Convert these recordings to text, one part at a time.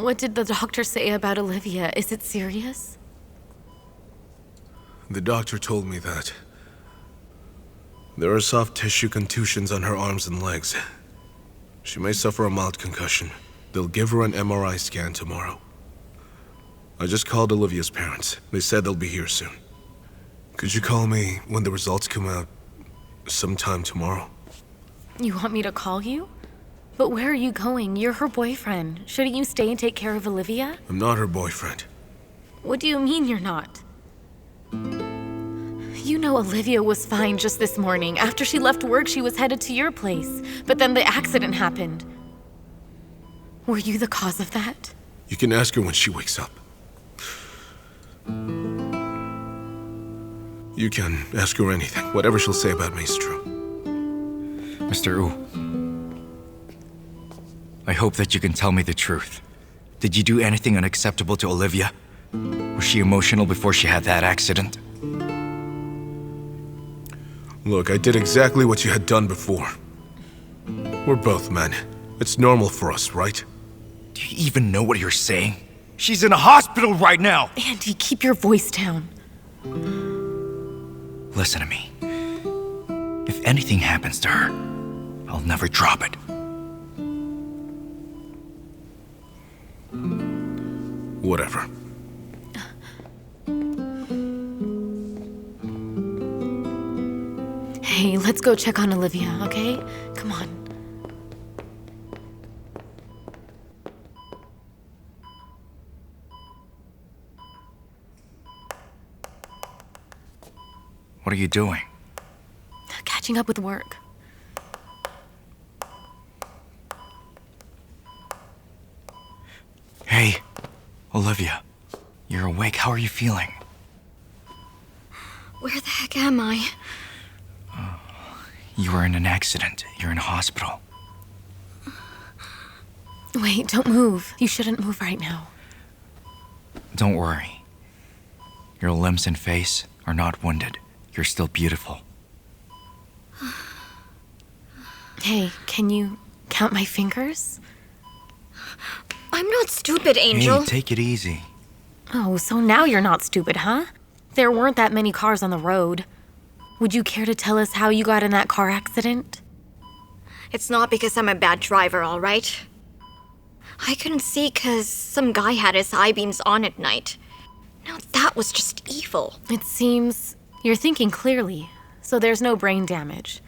What did the doctor say about Olivia? Is it serious? The doctor told me that there are soft tissue contusions on her arms and legs. She may suffer a mild concussion. They'll give her an MRI scan tomorrow. I just called Olivia's parents. They said they'll be here soon. Could you call me when the results come out sometime tomorrow? You want me to call you? But where are you going? You're her boyfriend. Shouldn't you stay and take care of Olivia? I'm not her boyfriend. What do you mean you're not? You know Olivia was fine just this morning. After she left work, she was headed to your place. But then the accident happened. Were you the cause of that? You can ask her when she wakes up. You can ask her anything. Whatever she'll say about me is true. Mr. Wu, I hope that you can tell me the truth. Did you do anything unacceptable to Olivia? Was she emotional before she had that accident? Look, I did exactly what you had done before. We're both men. It's normal for us, right? Do you even know what you're saying? She's in a hospital right now! Andy, keep your voice down. Listen to me. If anything happens to her, I'll never drop it. Whatever. Hey, let's go check on Olivia, okay? Come on. What are you doing? Catching up with work. Hey, Olivia. You're awake. How are you feeling? Where the heck am I? You were in an accident. You're in a hospital. Wait, don't move. You shouldn't move right now. Don't worry. Your limbs and face are not wounded. You're still beautiful. Hey, can you count my fingers? I'm not stupid, Angel. Hey, take it easy. Oh, so now you're not stupid, huh? There weren't that many cars on the road. Would you care to tell us how you got in that car accident? It's not because I'm a bad driver, all right? I couldn't see because some guy had his high beams on at night. Now that was just evil. It seems you're thinking clearly, so there's no brain damage.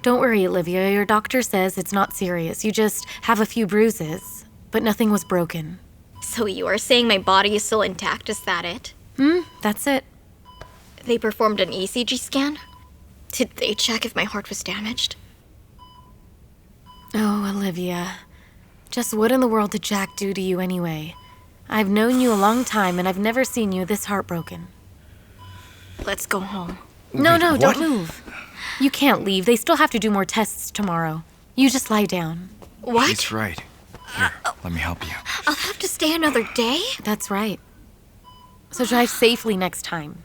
Don't worry, Olivia. Your doctor says it's not serious. You just have a few bruises, but nothing was broken. So you are saying my body is still intact, is that it? That's it. They performed an ECG scan? Did they check if my heart was damaged? Oh, Olivia. Just what in the world did Jack do to you anyway? I've known you a long time, and I've never seen you this heartbroken. Let's go home. No, Wait, don't move. You can't leave. They still have to do more tests tomorrow. You just lie down. What? He's right. Here, let me help you. I'll have to stay another day? That's right. So drive safely next time.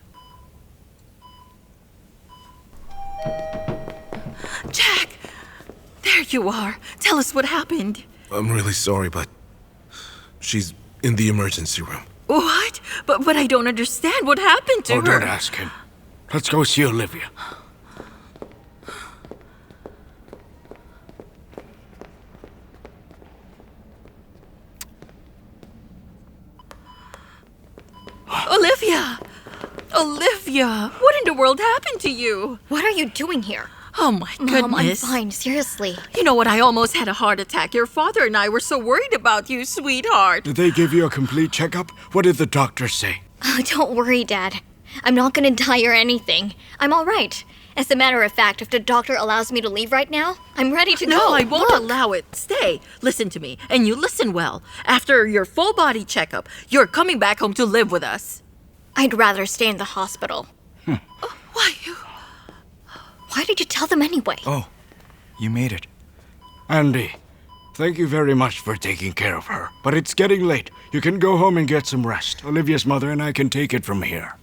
Jack! There you are. Tell us what happened. I'm really sorry, but she's in the emergency room. What? But I don't understand. What happened to her? Don't ask him. Let's go see Olivia. Olivia! Olivia! What in the world happened to you? What are you doing here? Oh my goodness. Mom, I'm fine. Seriously. You know what? I almost had a heart attack. Your father and I were so worried about you, sweetheart. Did they give you a complete checkup? What did the doctor say? Oh, don't worry, Dad. I'm not gonna die or anything. I'm all right. As a matter of fact, if the doctor allows me to leave right now, I'm ready to go. No, I won't Look. allow it. Stay. Listen to me. And you listen well. After your full body checkup, you're coming back home to live with us. I'd rather stay in the hospital. Why you... Why did you tell them anyway? Oh, you made it. Andy, thank you very much for taking care of her. But it's getting late. You can go home and get some rest. Olivia's mother and I can take it from here.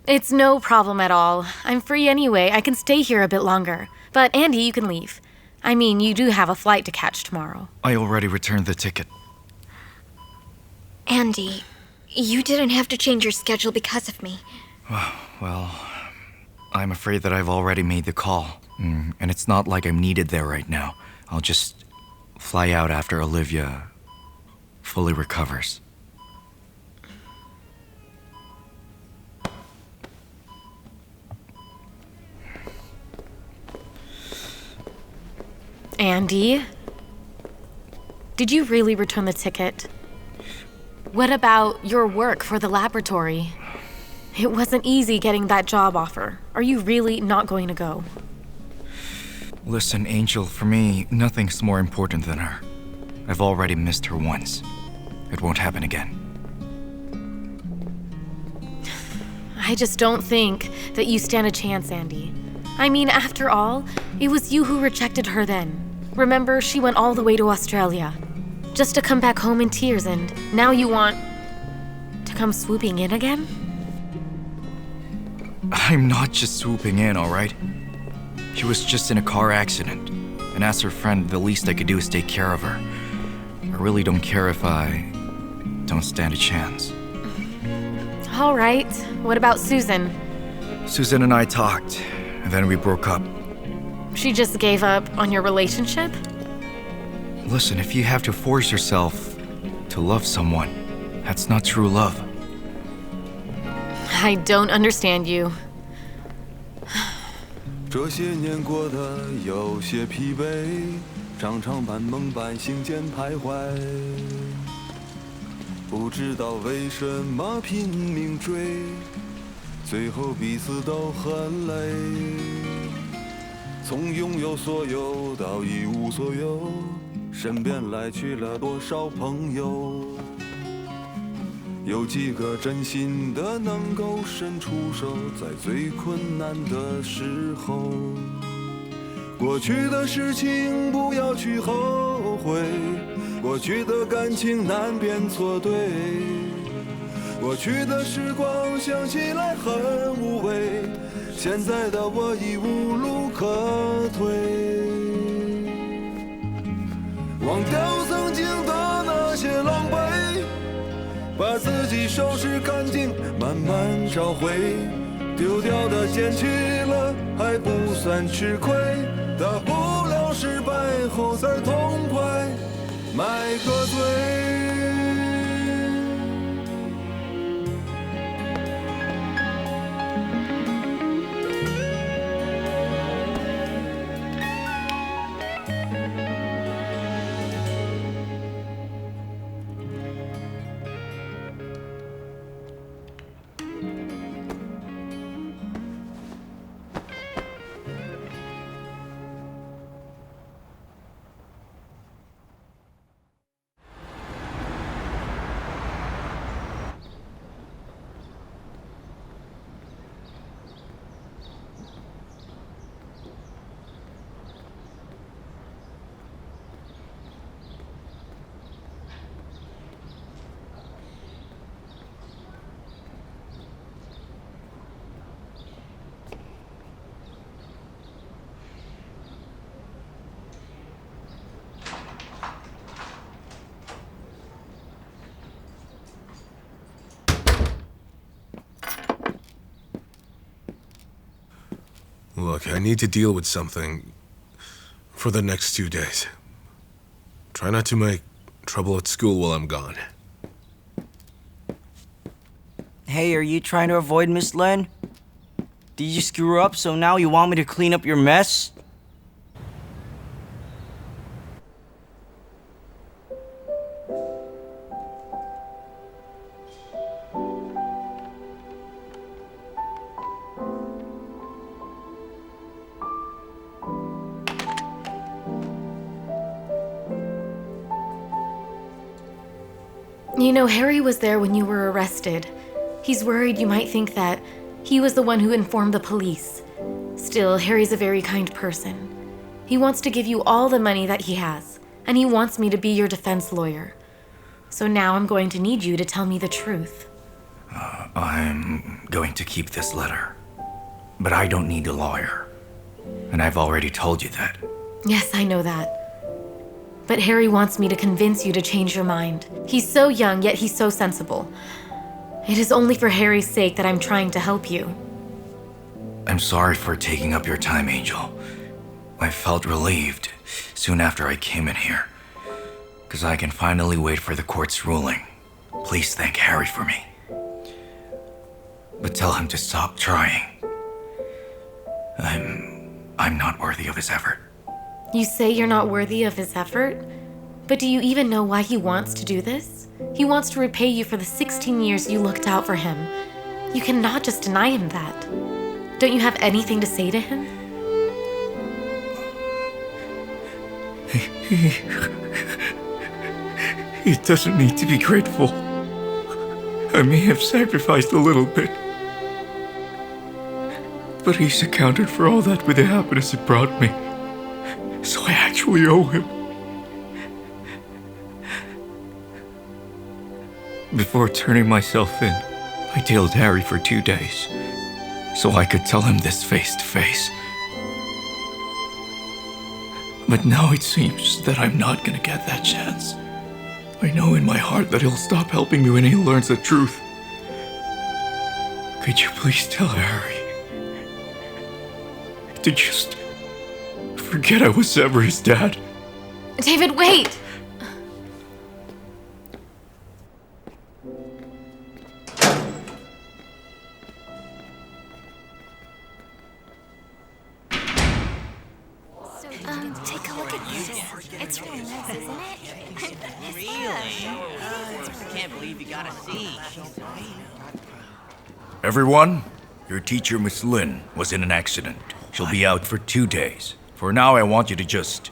It's no problem at all. I'm free anyway. I can stay here a bit longer. But Andy, you can leave. I mean, you do have a flight to catch tomorrow. I already returned the ticket. Andy, you didn't have to change your schedule because of me. Well, I'm afraid that I've already made the call. And it's not like I'm needed there right now. I'll just fly out after Olivia fully recovers. Andy? Did you really return the ticket? What about your work for the laboratory? It wasn't easy getting that job offer. Are you really not going to go? Listen, Angel, for me, nothing's more important than her. I've already missed her once. It won't happen again. I just don't think that you stand a chance, Andy. I mean, after all, it was you who rejected her then. Remember, she went all the way to Australia, just to come back home in tears, and now you want to come swooping in again? I'm not just swooping in, all right? She was just in a car accident, and as her friend, the least I could do is take care of her. I really don't care if I don't stand a chance. All right. What about Susan? Susan and I talked, and then we broke up. She just gave up on your relationship? Listen, if you have to force yourself to love someone, that's not true love. I don't understand you. 这些年过得有些疲惫，常常半梦半醒间徘徊，不知道为什么拼命追，最后彼此都很累。从拥有所有到一无所有，身边来去了多少朋友？有几个真心的能够伸出手，在最困难的时候。过去的事情不要去后悔，过去的感情难辨错对，过去的时光想起来很无味，现在的我已无路可退。忘掉曾经的那些狼狈，把自己收拾干净，慢慢找回。丢掉的捡起了，还不算吃亏。大不了失败后再痛快，买个醉。Look, I need to deal with something for the next 2 days. Try not to make trouble at school while I'm gone. Hey, are you trying to avoid Miss Lin? Did you screw up, so now you want me to clean up your mess? You know, Harry was there when you were arrested. He's worried you might think that he was the one who informed the police. Still, Harry's a very kind person. He wants to give you all the money that he has, and he wants me to be your defense lawyer. So now I'm going to need you to tell me the truth. I'm going to keep this letter. But I don't need a lawyer. And I've already told you that. Yes, I know that. But Harry wants me to convince you to change your mind. He's so young, yet he's so sensible. It is only for Harry's sake that I'm trying to help you. I'm sorry for taking up your time, Angel. I felt relieved soon after I came in here, because I can finally wait for the court's ruling. Please thank Harry for me. But tell him to stop trying. I'm not worthy of his effort. You say you're not worthy of his effort? But do you even know why he wants to do this? He wants to repay you for the 16 years you looked out for him. You cannot just deny him that. Don't you have anything to say to him? He doesn't need to be grateful. I may have sacrificed a little bit, but he's accounted for all that with the happiness it brought me. So I actually owe him. Before turning myself in, I tailed Harry for 2 days, so I could tell him this face to face. But now it seems that I'm not gonna get that chance. I know in my heart that he'll stop helping me when he learns the truth. Could you please tell Harry to just forget I was ever his dad? David, wait! Take a look at this. It's really nice, isn't it? I can't believe you got a C. Everyone, your teacher, Miss Lin, was in an accident. She'll be out for 2 days. For now, I want you to just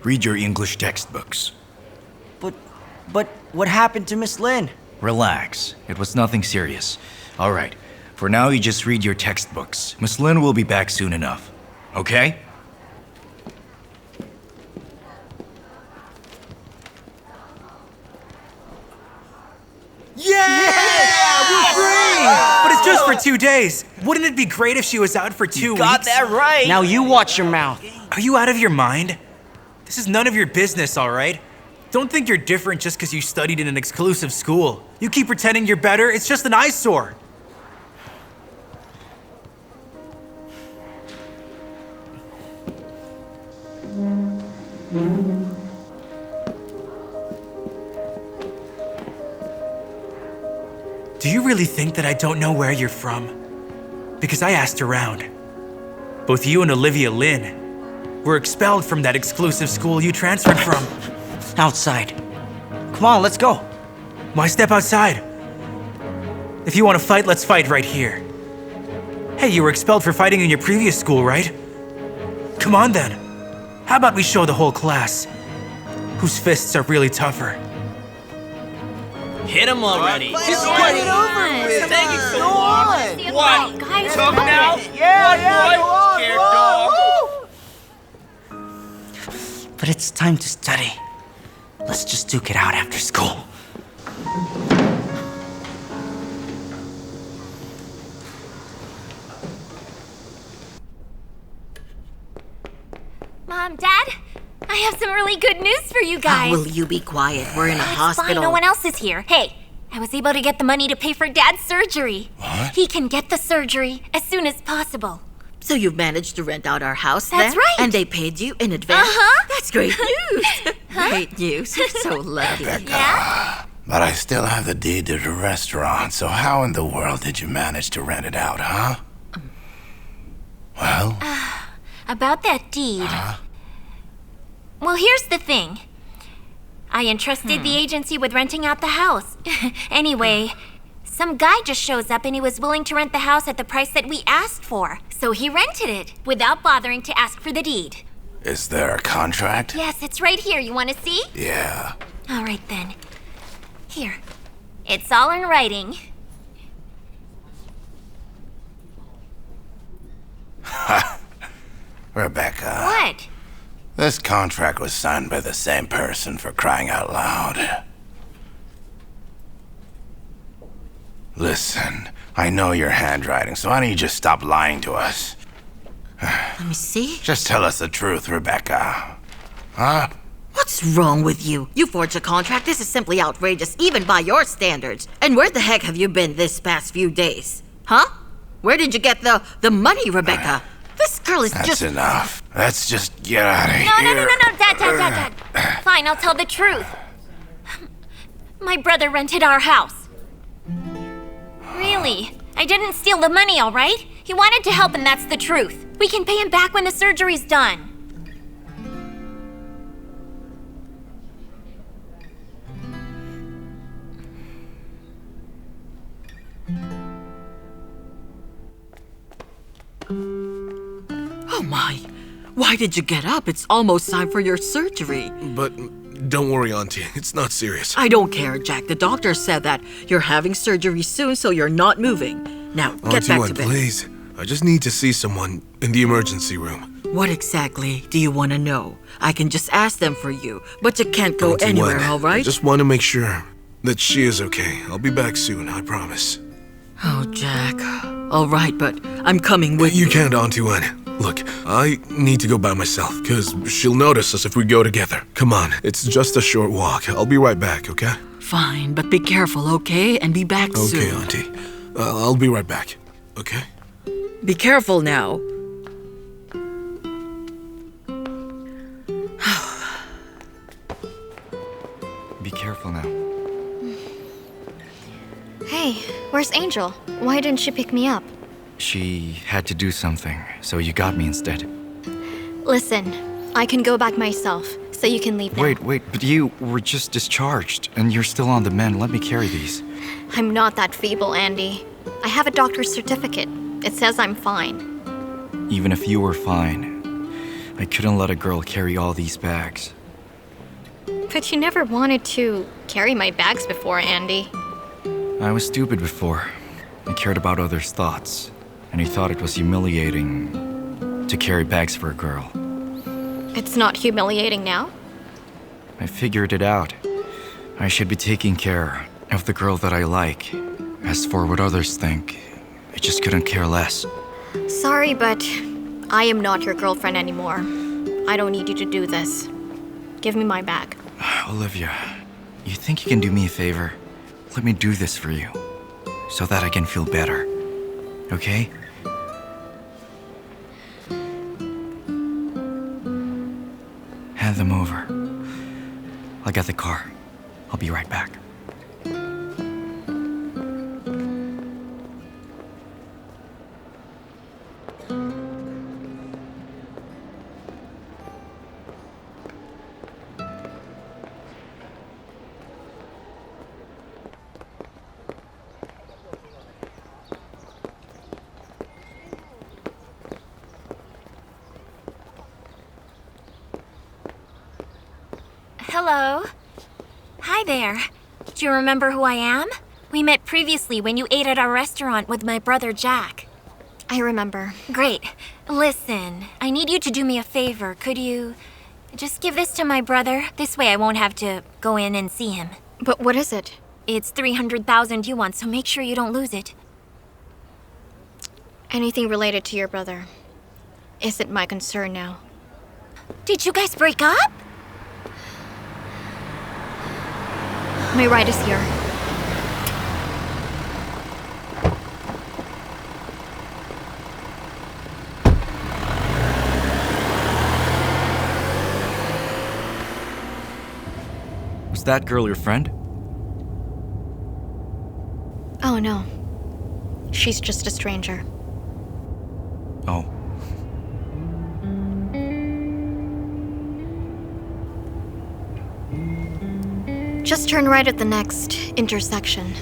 read your English textbooks. But what happened to Miss Lin? Relax. It was nothing serious. All right. For now, you just read your textbooks. Miss Lin will be back soon enough. Okay? But it's just for 2 days. Wouldn't it be great if she was out for 2 weeks? Got that right. Now you watch your mouth. Are you out of your mind? This is none of your business, all right? Don't think you're different just because you studied in an exclusive school. You keep pretending you're better, it's just an eyesore. Do you really think that I don't know where you're from? Because I asked around. Both you and Olivia Lin were expelled from that exclusive school you transferred from. Outside. Come on, let's go. Why step outside? If you want to fight, let's fight right here. Hey, you were expelled for fighting in your previous school, right? Come on then. How about we show the whole class whose fists are really tougher? Hit him already. Just get it over with. Thank you so much. What? Guys, Tough now? Yeah, But it's time to study. Let's just duke it out after school. Mom, Dad, I have some really good news for you guys. Will you be quiet? We're in a It's hospital. fine, no one else is here. Hey, I was able to get the money to pay for Dad's surgery. What? He can get the surgery as soon as possible. So you've managed to rent out our house then? That's right. And they paid you in advance? Uh-huh. That's great news. Great news. You're so lucky. Yeah? But I still have the deed to the restaurant, so how in the world did you manage to rent it out, huh? Well? About that deed. Well, here's the thing. I entrusted the agency with renting out the house. Anyway, some guy just shows up and he was willing to rent the house at the price that we asked for. So he rented it without bothering to ask for the deed. Is there a contract? Yes, it's right here. You want to see? Yeah. All right then. Here. It's all in writing. Rebecca. What? This contract was signed by the same person, for crying out loud. Listen, I know your handwriting, so why don't you just stop lying to us? Let me see. Just tell us the truth, Rebecca. Huh? What's wrong with you? You forged a contract. This is simply outrageous, even by your standards. And where the heck have you been this past few days? Huh? Where did you get the money, Rebecca? This girl is That's just... enough. Let's just get out of here. No, Dad. Fine, I'll tell the truth. My brother rented our house. Really? I didn't steal the money, all right? He wanted to help, and that's the truth. We can pay him back when the surgery's done. Oh my. Why did you get up? It's almost time for your surgery. But don't worry, Auntie. It's not serious. I don't care, Jack. The doctor said that you're having surgery soon, so you're not moving. Now, get back to bed. Please. I just need to see someone in the emergency room. What exactly do you want to know? I can just ask them for you, but you can't go Auntie anywhere, Wen, all right? I just want to make sure that she is okay. I'll be back soon, I promise. Oh, Jack. All right, but I'm coming with you. You can't, Auntie Wen. Look, I need to go by myself, because she'll notice us if we go together. Come on, it's just a short walk. I'll be right back, okay? Fine, but be careful, okay? And be back soon. Okay, Auntie. I'll be right back, okay? Be careful now. Be careful now. Hey, where's Angel? Why didn't she pick me up? She had to do something, so you got me instead. Listen, I can go back myself, so you can leave now. Wait, but you were just discharged, and you're still on the mend. Let me carry these. I'm not that feeble, Andy. I have a doctor's certificate. It says I'm fine. Even if you were fine, I couldn't let a girl carry all these bags. But you never wanted to carry my bags before, Andy. I was stupid before. I cared about others' thoughts, and I thought it was humiliating to carry bags for a girl. It's not humiliating now? I figured it out. I should be taking care of the girl that I like. As for what others think, I just couldn't care less. Sorry, but I am not your girlfriend anymore. I don't need you to do this. Give me my bag. Olivia, you think you can do me a favor? Let me do this for you, so that I can feel better. Okay? Hand them over. I'll get the car. I'll be right back. Hello. Hi there. Do you remember who I am? We met previously when you ate at our restaurant with my brother Jack. I remember. Great. Listen, I need you to do me a favor. Could you just give this to my brother? This way I won't have to go in and see him. But what is it? It's 300,000 yuan, so make sure you don't lose it. Anything related to your brother isn't my concern now. Did you guys break up? My ride is here. Was that girl your friend? Oh no. She's just a stranger. Oh. Just turn right at the next intersection.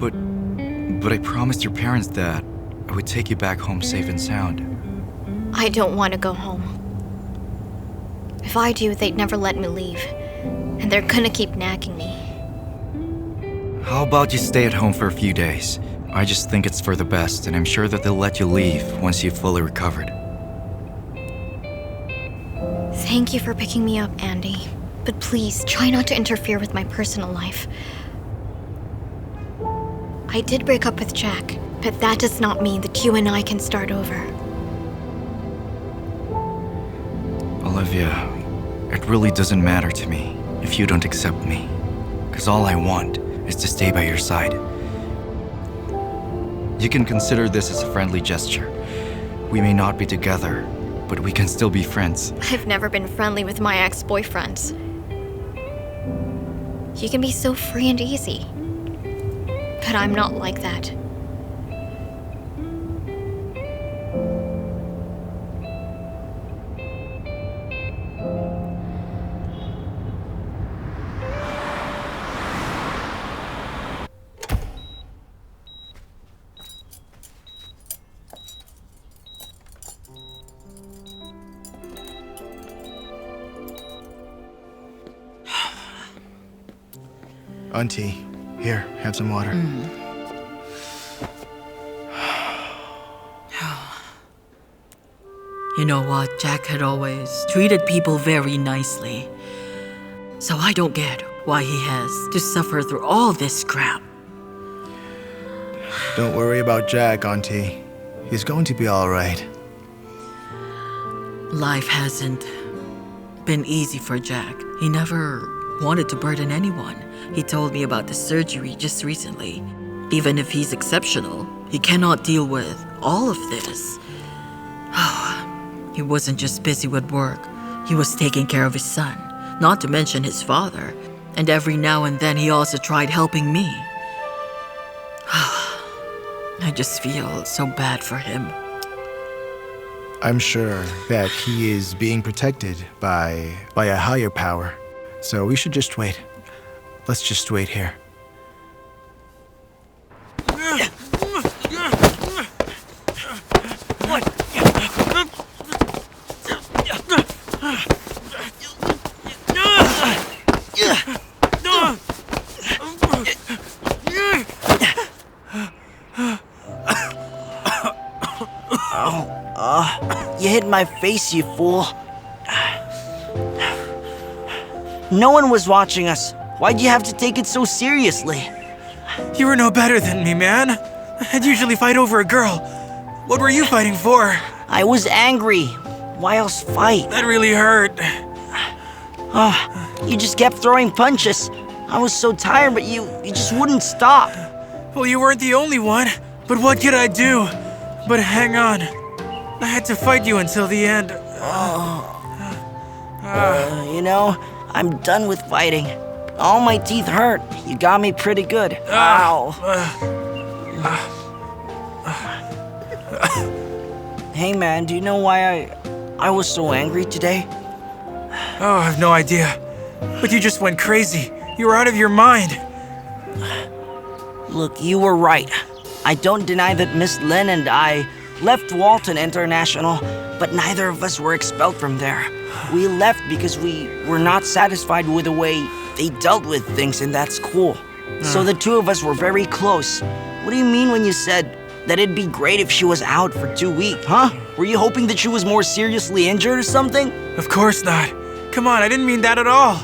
But I promised your parents that I would take you back home safe and sound. I don't want to go home. If I do, they'd never let me leave. And they're gonna keep nagging me. How about you stay at home for a few days? I just think it's for the best, and I'm sure that they'll let you leave once you've fully recovered. Thank you for picking me up, Andy. But please, try not to interfere with my personal life. I did break up with Jack, but that does not mean that you and I can start over. Olivia, It really doesn't matter to me if you don't accept me. Because all I want is to stay by your side. You can consider this as a friendly gesture. We may not be together, but we can still be friends. I've never been friendly with my ex-boyfriends. You can be so free and easy. But I'm not like that. Auntie, here, have some water. You know what? Jack had always treated people very nicely. So I don't get why he has to suffer through all this crap. Don't worry about Jack, Auntie. He's going to be all right. Life hasn't been easy for Jack. He never wanted to burden anyone. He told me about the surgery just recently. Even if he's exceptional, he cannot deal with all of this. He wasn't just busy with work. He was taking care of his son, not to mention his father. And every now and then he also tried helping me. I just feel so bad for him. I'm sure that he is being protected by a higher power. So we should just wait. Let's just wait here. You hit my face, you fool. No one was watching us. Why'd you have to take it so seriously? You were no better than me, man. I'd usually fight over a girl. What were you fighting for? I was angry. Why else fight? That really hurt. You just kept throwing punches. I was so tired, but you just wouldn't stop. Well, you weren't the only one. But what could I do? But hang on. I had to fight you until the end. You know, I'm done with fighting. All my teeth hurt. You got me pretty good. Ow. Hey man, do you know why I was so angry today? Oh, I have no idea. But you just went crazy. You were out of your mind. Look, you were right. I don't deny that Miss Lin and I left Walton International, but neither of us were expelled from there. We left because we were not satisfied with the way they dealt with things in that school. So the two of us were very close. What do you mean when you said that it'd be great if she was out for 2 weeks, huh? Were you hoping that she was more seriously injured or something? Of course not. Come on, I didn't mean that at all.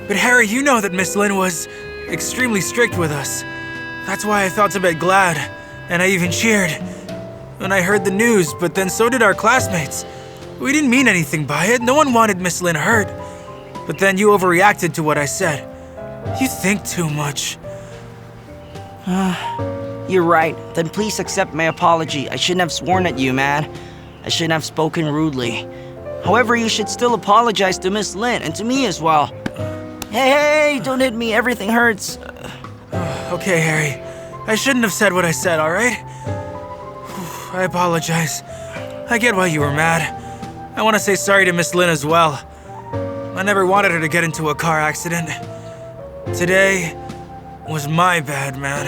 But Harry, you know that Miss Lin was extremely strict with us. That's why I felt a bit glad, and I even cheered when I heard the news, but then so did our classmates. We didn't mean anything by it. No one wanted Miss Lin hurt. But then you overreacted to what I said. You think too much. You're right. Then please accept my apology. I shouldn't have sworn at you, man. I shouldn't have spoken rudely. However, you should still apologize to Miss Lin and to me as well. Hey, don't hit me. Everything hurts. Okay, Harry. I shouldn't have said what I said, all right? I apologize. I get why you were mad. I want to say sorry to Miss Lin as well. I never wanted her to get into a car accident. Today was my bad, man.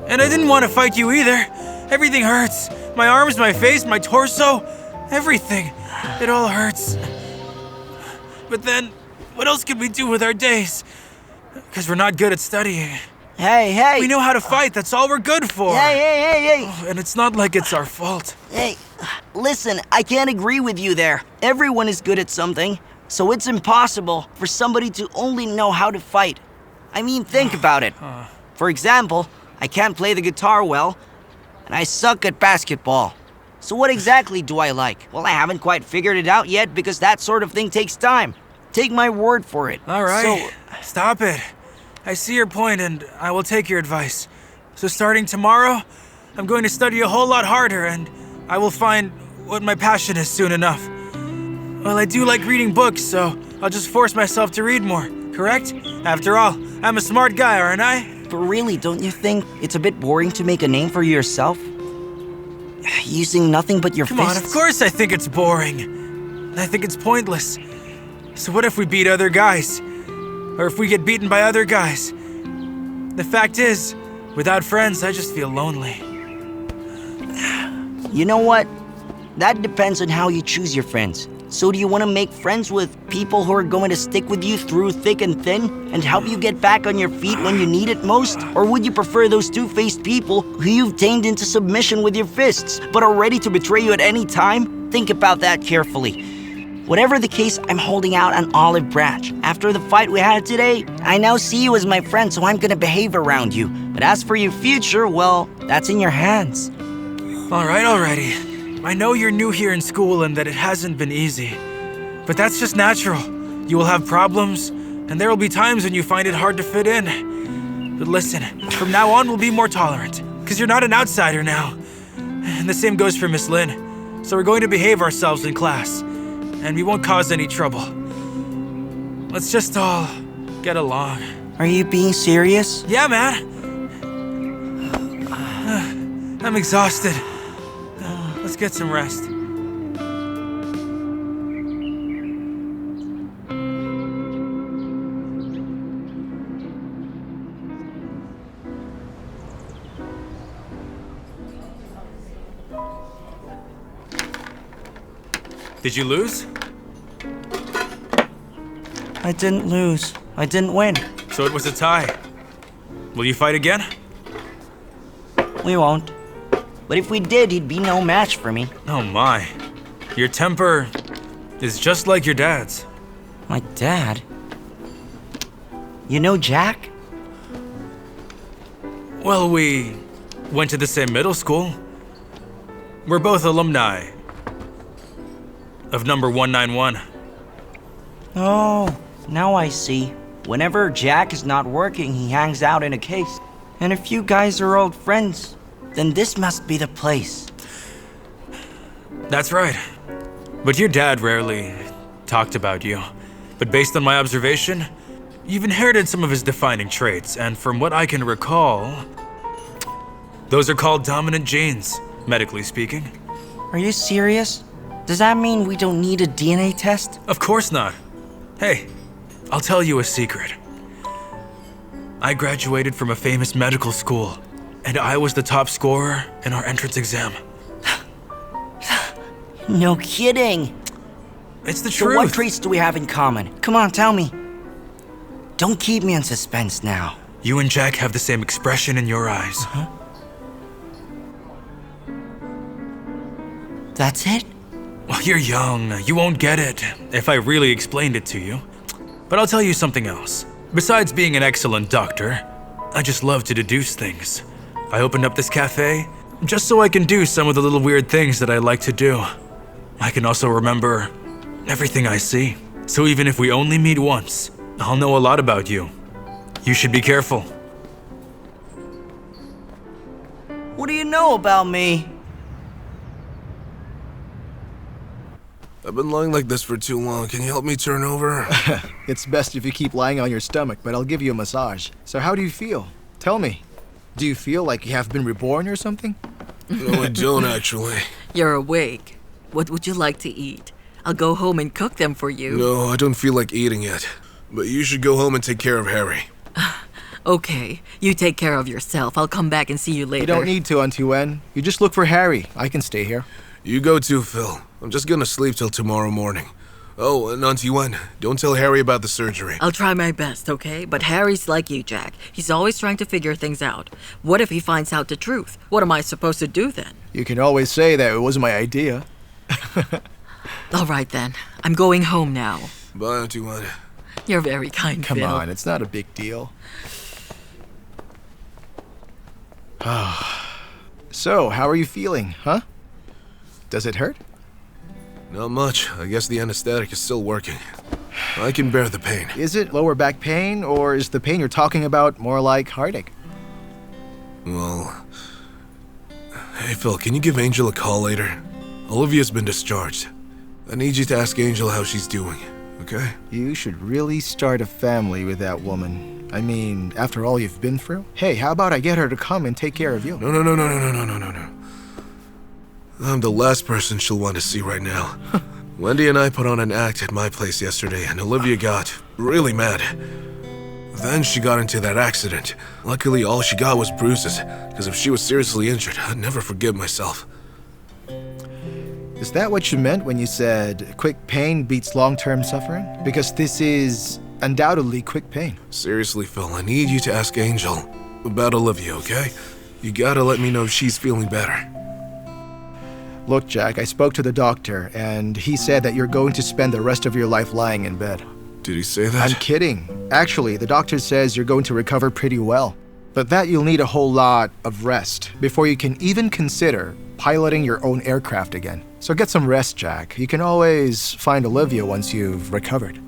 And I didn't want to fight you either. Everything hurts. My arms, my face, my torso. Everything. It all hurts. But then, what else can we do with our days? Because we're not good at studying. Hey. We know how to fight. That's all we're good for. Hey. And it's not like it's our fault. Hey, listen, I can't agree with you there. Everyone is good at something, so it's impossible for somebody to only know how to fight. I mean, think about it. For example, I can't play the guitar well, and I suck at basketball. So what exactly do I like? Well, I haven't quite figured it out yet because that sort of thing takes time. Take my word for it. All right, So, stop it. I see your point and I will take your advice. So starting tomorrow, I'm going to study a whole lot harder and I will find what my passion is soon enough. Well, I do like reading books, so I'll just force myself to read more, correct? After all, I'm a smart guy, aren't I? but really, don't you think it's a bit boring to make a name for yourself? Using nothing but your Come fists? on, of course I think it's boring. I think it's pointless. So what if we beat other guys? Or if we get beaten by other guys? The fact is, without friends, I just feel lonely. You know what? That depends on how you choose your friends. So do you want to make friends with people who are going to stick with you through thick and thin and help you get back on your feet when you need it most? Or would you prefer those two-faced people who you've tamed into submission with your fists, but are ready to betray you at any time? Think about that carefully. Whatever the case, I'm holding out an olive branch. After the fight we had today, I now see you as my friend, so I'm gonna behave around you. But as for your future, well, that's in your hands. All right, already. I know you're new here in school and that it hasn't been easy. But that's just natural. You will have problems, and there will be times when you find it hard to fit in. But listen, from now on we'll be more tolerant, because you're not an outsider now. And the same goes for Miss Lin. So we're going to behave ourselves in class, and we won't cause any trouble. Let's just all get along. Are you being serious? Yeah, man. I'm exhausted. Let's get some rest. Did you lose? I didn't lose. I didn't win. So it was a tie. Will you fight again? We won't. But if we did, he'd be no match for me. Oh my. Your temper is just like your dad's. My dad? You know Jack? Well, we went to the same middle school. We're both alumni of number 191. Oh, now I see. Whenever Jack is not working, he hangs out in a case. And if you guys are old friends, then this must be the place. That's right. But your dad rarely talked about you. But based on my observation, you've inherited some of his defining traits, and from what I can recall, those are called dominant genes, medically speaking. Are you serious? Does that mean we don't need a DNA test? Of course not. Hey, I'll tell you a secret. I graduated from a famous medical school, and I was the top scorer in our entrance exam. No kidding. It's the So truth. what traits do we have in common? Come on, tell me. Don't keep me in suspense now. You and Jack have the same expression in your eyes. Huh? That's it? Well, you're young. You won't get it if I really explained it to you. But I'll tell you something else. Besides being an excellent doctor, I just love to deduce things. I opened up this cafe just so I can do some of the little weird things that I like to do. I can also remember everything I see. So even if we only meet once, I'll know a lot about you. You should be careful. What do you know about me? I've been lying like this for too long. Can you help me turn over? It's best if you keep lying on your stomach, but I'll give you a massage. So how do you feel? Tell me. Do you feel like you have been reborn or something? No, I don't actually. You're awake. What would you like to eat? I'll go home and cook them for you. No, I don't feel like eating yet. But you should go home and take care of Harry. Okay, you take care of yourself. I'll come back and see you later. You don't need to, Auntie Wen. You just look for Harry. I can stay here. You go too, Phil. I'm just gonna sleep till tomorrow morning. Oh, and Auntie Wen, don't tell Harry about the surgery. I'll try my best, okay? But Harry's like you, Jack. He's always trying to figure things out. What if he finds out the truth? What am I supposed to do then? You can always say that it wasn't my idea. All right then. I'm going home now. Bye, Auntie Wen. You're very kind, Come Phil. on, it's not a big deal. So, how are you feeling, huh? Does it hurt? Not much. I guess the anesthetic is still working. I can bear the pain. Is it lower back pain, or is the pain you're talking about more like heartache? Well... Hey, Phil, can you give Angel a call later? Olivia's been discharged. I need you to ask Angel how she's doing, okay? You should really start a family with that woman. I mean, after all you've been through? Hey, how about I get her to come and take care of you? No. I'm the last person she'll want to see right now. Wendy and I put on an act at my place yesterday, and Olivia got really mad. Then she got into that accident. Luckily, all she got was bruises, because if she was seriously injured, I'd never forgive myself. Is that what you meant when you said quick pain beats long-term suffering? Because this is undoubtedly quick pain. Seriously, Phil, I need you to ask Angel about Olivia, okay? You gotta let me know if she's feeling better. Look, Jack, I spoke to the doctor, and he said that you're going to spend the rest of your life lying in bed. Did he say that? I'm kidding. Actually, the doctor says you're going to recover pretty well. But that you'll need a whole lot of rest before you can even consider piloting your own aircraft again. So get some rest, Jack. You can always find Olivia once you've recovered.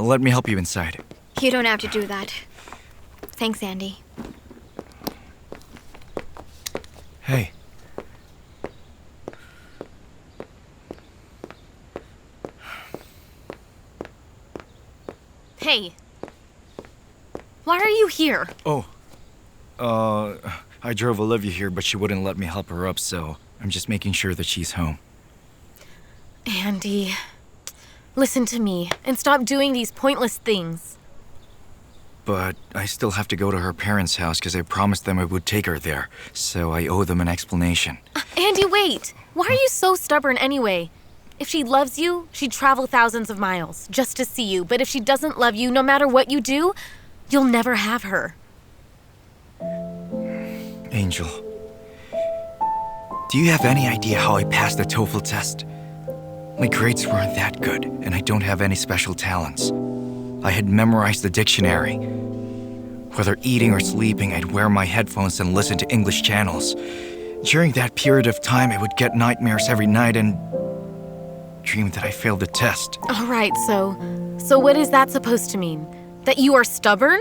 Let me help you inside. You don't have to do that. Thanks, Andy. Hey. Hey. Why are you here? Oh. I drove Olivia here, but she wouldn't let me help her up, so I'm just making sure that she's home. Andy, listen to me and stop doing these pointless things. But I still have to go to her parents' house because I promised them I would take her there, so I owe them an explanation. Andy, wait! Why are you so stubborn anyway? If she loves you, she'd travel thousands of miles just to see you. But if she doesn't love you, no matter what you do, you'll never have her. Angel, do you have any idea how I passed the TOEFL test? My grades weren't that good, and I don't have any special talents. I had memorized the dictionary. Whether eating or sleeping, I'd wear my headphones and listen to English channels. During that period of time, I would get nightmares every night and dream that I failed the test. All right, so what is that supposed to mean? That you are stubborn?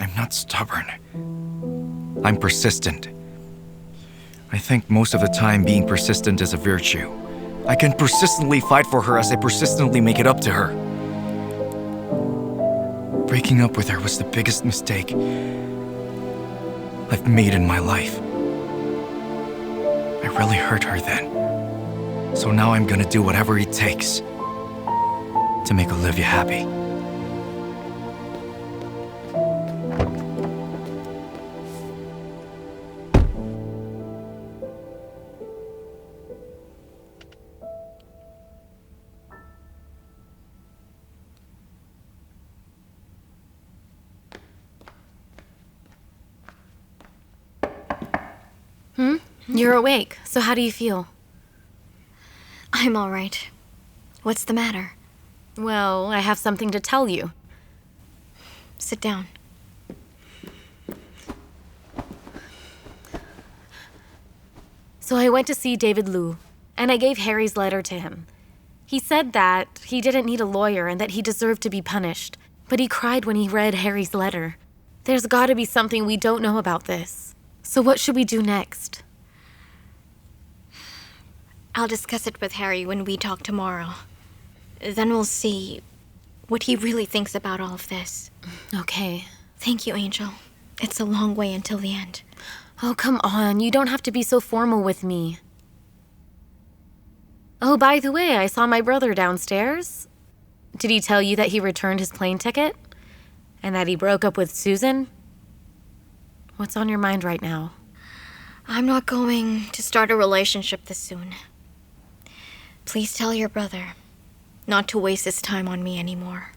I'm not stubborn. I'm persistent. I think most of the time being persistent is a virtue. I can persistently fight for her as I persistently make it up to her. Breaking up with her was the biggest mistake I've made in my life. I really hurt her then. So now I'm gonna do whatever it takes to make Olivia happy. You're awake, so how do you feel? I'm all right. What's the matter? Well, I have something to tell you. Sit down. So I went to see David Liu, and I gave Harry's letter to him. He said that he didn't need a lawyer and that he deserved to be punished, but he cried when he read Harry's letter. There's gotta be something we don't know about this. So what should we do next? I'll discuss it with Harry when we talk tomorrow. Then we'll see what he really thinks about all of this. Okay. Thank you, Angel. It's a long way until the end. Oh, come on. You don't have to be so formal with me. Oh, by the way, I saw my brother downstairs. Did he tell you that he returned his plane ticket? And that he broke up with Susan? What's on your mind right now? I'm not going to start a relationship this soon. Please tell your brother not to waste his time on me anymore.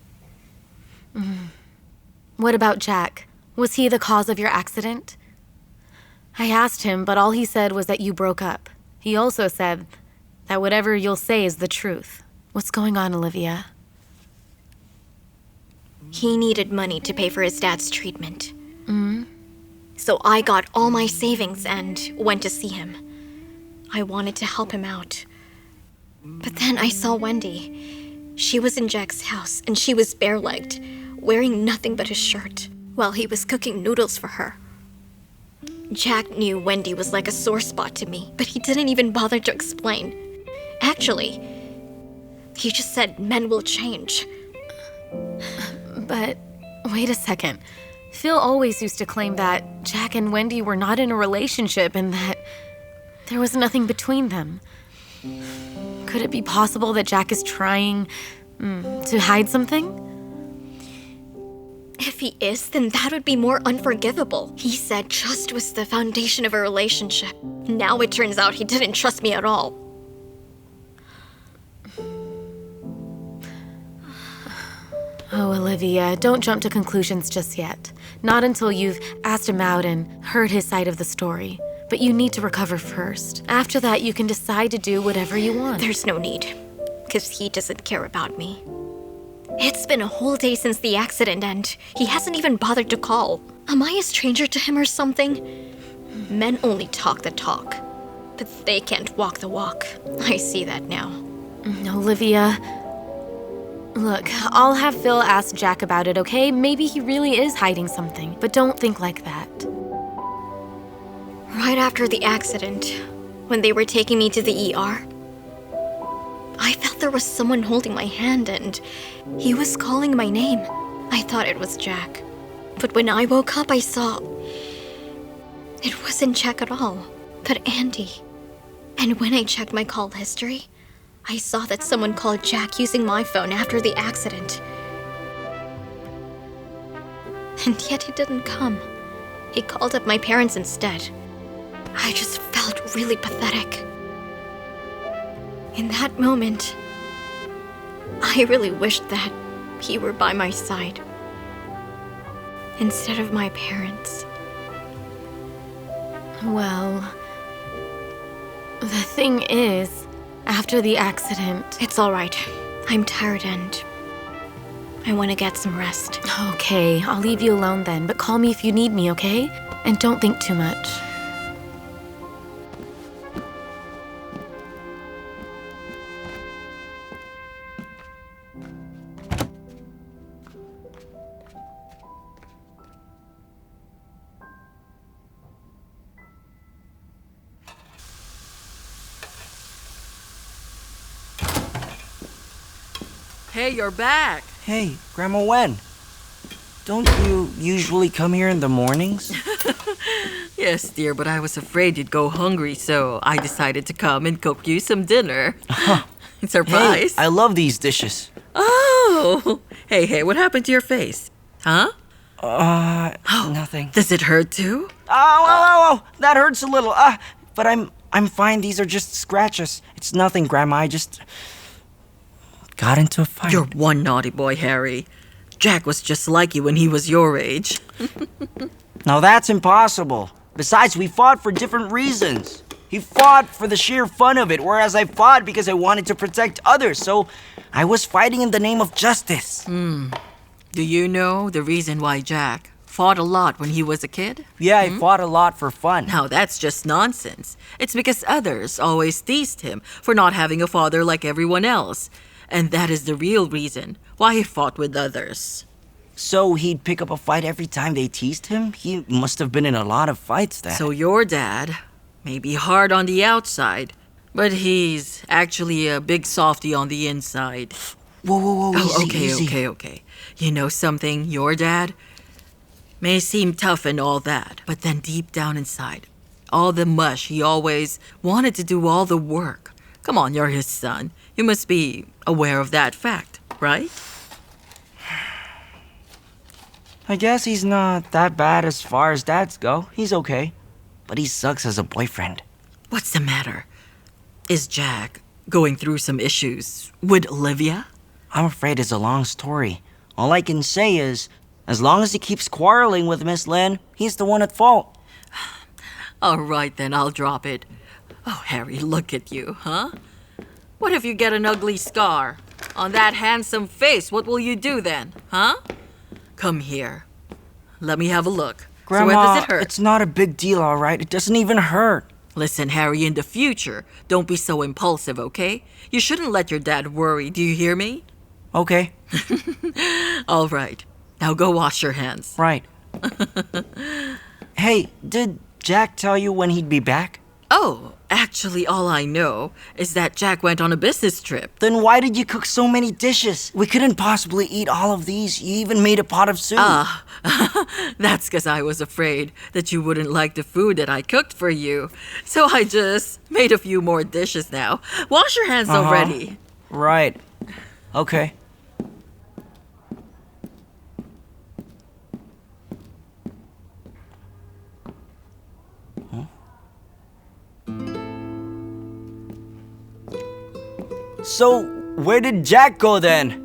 What about Jack? Was he the cause of your accident? I asked him, but all he said was that you broke up. He also said that whatever you'll say is the truth. What's going on, Olivia? He needed money to pay for his dad's treatment. So I got all my savings and went to see him. I wanted to help him out. But then I saw Wendy. She was in Jack's house, and she was bare-legged, wearing nothing but a shirt, while he was cooking noodles for her. Jack knew Wendy was like a sore spot to me, but he didn't even bother to explain. Actually, he just said men will change. But wait a second. Phil always used to claim that Jack and Wendy were not in a relationship and that there was nothing between them. Could it be possible that Jack is trying to hide something? If he is, then that would be more unforgivable. He said trust was the foundation of a relationship. Now it turns out he didn't trust me at all. Oh, Olivia, don't jump to conclusions just yet. Not until you've asked him out and heard his side of the story. But you need to recover first. After that, you can decide to do whatever you want. There's no need, because he doesn't care about me. It's been a whole day since the accident, and he hasn't even bothered to call. Am I a stranger to him or something? Men only talk the talk, but they can't walk the walk. I see that now. Olivia, look, I'll have Phil ask Jack about it, okay? Maybe he really is hiding something, but don't think like that. Right after the accident, when they were taking me to the ER, I felt there was someone holding my hand and he was calling my name. I thought it was Jack. But when I woke up, I saw it wasn't Jack at all, but Andy. And when I checked my call history, I saw that someone called Jack using my phone after the accident. And yet he didn't come. He called up my parents instead. I just felt really pathetic. In that moment, I really wished that he were by my side instead of my parents. Well, the thing is, after the accident... It's all right. I'm tired and I want to get some rest. Okay, I'll leave you alone then, but call me if you need me, okay? And don't think too much. Hey, you're back. Hey, Grandma Wen. Don't you usually come here in the mornings? Yes, dear, but I was afraid you'd go hungry, so I decided to come and cook you some dinner. Surprise. Hey, I love these dishes. Oh! Hey, what happened to your face? Huh? Nothing. Does it hurt too? Oh, that hurts a little. But I'm fine. These are just scratches. It's nothing, Grandma. I just got into a fight. You're one naughty boy, Harry. Jack was just like you when he was your age. Now that's impossible. Besides, we fought for different reasons. He fought for the sheer fun of it, whereas I fought because I wanted to protect others. So I was fighting in the name of justice. Do you know the reason why Jack fought a lot when he was a kid? Yeah, I fought a lot for fun. Now that's just nonsense. It's because others always teased him for not having a father like everyone else. And that is the real reason why he fought with others. So he'd pick up a fight every time they teased him? He must have been in a lot of fights then. So your dad may be hard on the outside, but he's actually a big softy on the inside. Whoa, easy. Okay. You know something? Your dad may seem tough and all that, but then deep down inside, all the mush, he always wanted to do all the work. Come on, you're his son. You must be aware of that fact, right? I guess he's not that bad as far as dads go. He's okay. But he sucks as a boyfriend. What's the matter? Is Jack going through some issues with Olivia? I'm afraid it's a long story. All I can say is, as long as he keeps quarreling with Miss Lin, he's the one at fault. All right, then I'll drop it. Oh, Harry, look at you, huh? What if you get an ugly scar on that handsome face? What will you do then, huh? Come here. Let me have a look. Grandma, so where does it hurt? it's not a big deal, all right? It doesn't even hurt. Listen, Harry, in the future, don't be so impulsive, okay? You shouldn't let your dad worry, do you hear me? Okay. All right. Now go wash your hands. Right. Hey, did Jack tell you when he'd be back? Oh, actually, all I know is that Jack went on a business trip. Then why did you cook so many dishes? We couldn't possibly eat all of these. You even made a pot of soup. That's because I was afraid that you wouldn't like the food that I cooked for you. So I just made a few more dishes now. Wash your hands already. Right. Okay. So, where did Jack go then?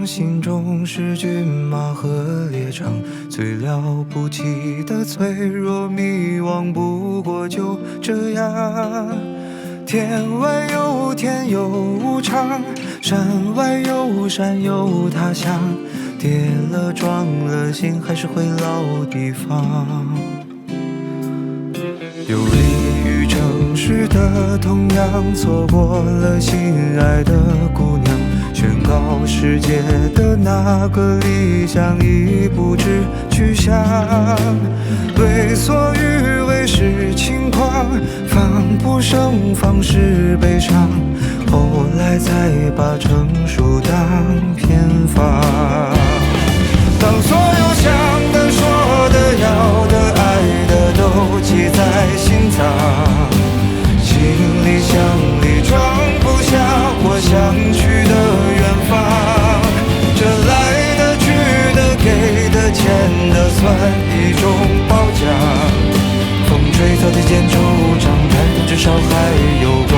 心中是骏马和猎场，最了不起的脆弱迷惘，不过就这样。天外有天有无常，山外有山有他乡，跌了撞了心还是回老地方。有利于城市的同样，错过了心爱的姑娘，宣告世界的那个理想已不知去向。为所欲为是轻狂，防不胜防是悲伤，后来才把成熟当偏方。当所有想的说的要的爱的都记在心脏，行李箱里装不下我想去的远方。这来的去的给的欠的算一种褒奖，风吹草低见惆怅，但至少还有光。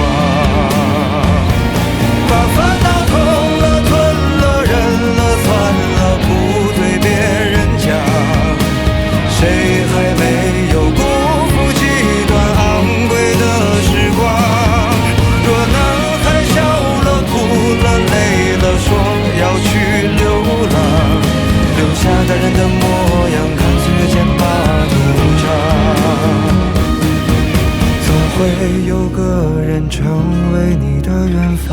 把烦恼吞了吞了忍了算了，不对别人讲，谁还没有辜负几段昂贵的时光？若男孩笑了哭了累了说要去流浪，留下大人的模样，看岁月剑拔弩张，总会有个人成为你的远方。